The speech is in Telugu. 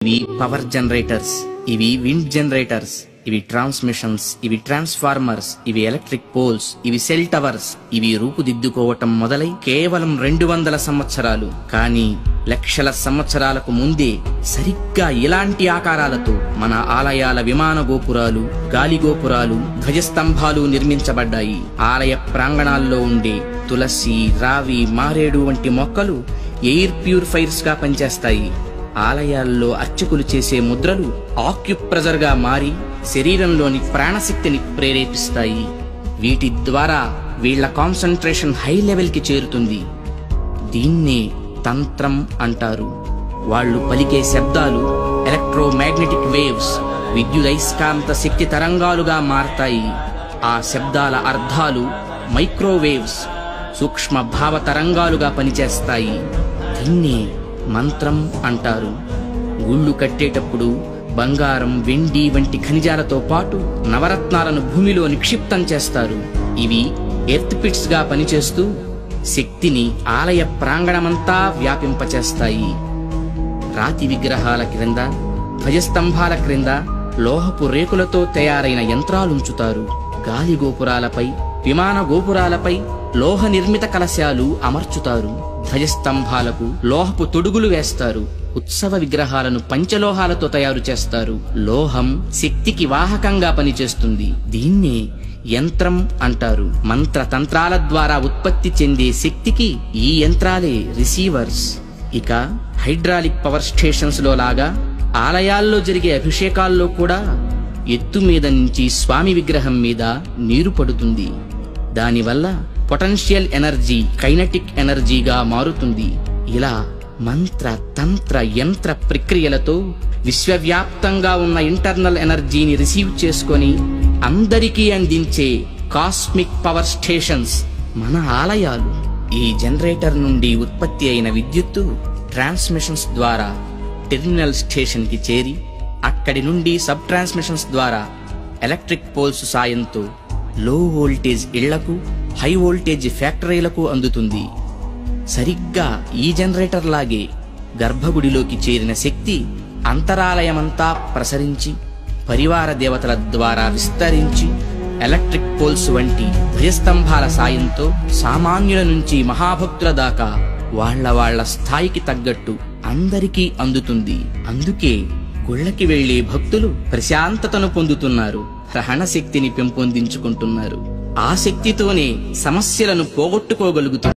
ఇవి పవర్ జనరేటర్స్, ఇవి విండ్ జనరేటర్స్, ఇవి ట్రాన్స్మిషన్స్, ఇవి ట్రాన్స్ఫార్మర్స్, ఇవి ఎలక్ట్రిక్ పోల్స్, ఇవి సెల్ టవర్స్. ఇవి రూపుదిద్దుకోవటం మొదలై కేవలం 200 సంవత్సరాలు, కానీ లక్షల సంవత్సరాలకు ముందే సరిగ్గా ఇలాంటి ఆకారాలతో మన ఆలయాల విమాన గోపురాలు, గాలి గోపురాలు, ధ్వజస్తంభాలు నిర్మించబడ్డాయి. ఆలయ ప్రాంగణాల్లో ఉండే తులసి, రావి, మారేడు వంటి మొక్కలు ఎయిర్ ప్యూరిఫైర్స్ గా పనిచేస్తాయి. ఆలయాల్లో అర్చకులు చేసే ముద్రలు ఆక్యుప్రెజర్ గా మారి శరీరంలోని ప్రాణశక్తిని ప్రేరేపిస్తాయి. వీటి ద్వారా వీళ్ల కాన్సంట్రేషన్ హై లెవెల్ కి చేరుతుంది. దీన్నే తంత్రం అంటారు. వాళ్ళు పలికే శబ్దాలు ఎలక్ట్రోమాగ్నెటిక్ వేవ్స్, విద్యుదయస్కాంత శక్తి తరంగాలుగా మారతాయి. ఆ శబ్దాల అర్థాలు మైక్రోవేవ్స్, సూక్ష్మ భావ తరంగాలుగా పనిచేస్తాయి. దీన్నే మంత్రం అంటారు. గుళ్ళు కట్టేటప్పుడు బంగారం, వెండి వంటి ఖనిజాలతో పాటు నవరత్నాలను భూమిలో నిక్షిప్తం చేస్తారు. ఇవి ఎర్త్ పిట్స్ గా పనిచేస్తూ శక్తిని ఆలయ ప్రాంగణమంతా వ్యాపింపచేస్తాయి. రాతి విగ్రహాల క్రింద, ధ్వజస్తంభాల క్రింద లోహపు రేకులతో తయారైన యంత్రాలుంచుతారు. గాలి గోపురాలపై, విమాన గోపురాలపై లోహ నిర్మిత కలశాలు అమర్చుతారు. ధ్వజస్తంభాలకు లోహపు తొడుగులు వేస్తారు. ఉత్సవ విగ్రహాలను పంచలోహాలతో తయారు చేస్తారు. లోహం శక్తికి వాహకంగా పనిచేస్తుంది. దీన్నే యంత్రం అంటారు. మంత్ర తంత్రాల ద్వారా ఉత్పత్తి చెందే శక్తికి ఈ యంత్రాలే రిసీవర్స్. ఇక హైడ్రాలిక్ పవర్ స్టేషన్స్ లో లాగా ఆలయాల్లో జరిగే అభిషేకాల్లో కూడా ఎత్తు మీద నుంచి స్వామి విగ్రహం మీద నీరు పడుతుంది. దానివల్ల పొటెన్షియల్ ఎనర్జీ కైనటిక్ ఎనర్జీగా మారుతుంది. ఇలా మంత్ర తంత్ర యంత్ర ప్రక్రియలతో విశ్వవ్యాప్తంగా ఉన్న ఇంటర్నల్ ఎనర్జీని రిసీవ్ చేసుకొని అందరికీ అందించే కాస్మిక్ పవర్ స్టేషన్స్ మన ఆలయాలు. ఈ జనరేటర్ నుండి ఉత్పత్తి అయిన విద్యుత్తు ట్రాన్స్మిషన్స్ ద్వారా టెర్మినల్ స్టేషన్ కి చేరి అక్కడి నుండి సబ్ ట్రాన్స్మిషన్స్ ద్వారా ఎలక్ట్రిక్ పోల్స్ సాయంతో లో వోల్టేజ్ ఇళ్లకు, హై వోల్టేజ్ ఫ్యాక్టరీలకు అందుతుంది. సరిగ్గా ఈ జనరేటర్ లాగే గర్భగుడిలోకి చేరిన శక్తి అంతరాలయమంతా ప్రసరించి పరివార దేవతల ద్వారా విస్తరించి ఎలక్ట్రిక్ పోల్స్ వంటి ధ్వజస్తంభాల సాయంతో సామాన్యుల నుంచి మహాభక్తుల దాకా వాళ్ళ స్థాయికి తగ్గట్టు అందరికీ అందుతుంది. అందుకే గుళ్ళకి వెళ్లే భక్తులు ప్రశాంతతను పొందుతున్నారు, గ్రహణ శక్తిని పెంపొందించుకుంటున్నారు. ఆ శక్తితోనే సమస్యలను పోగొట్టుకోగలుగుతున్నారు.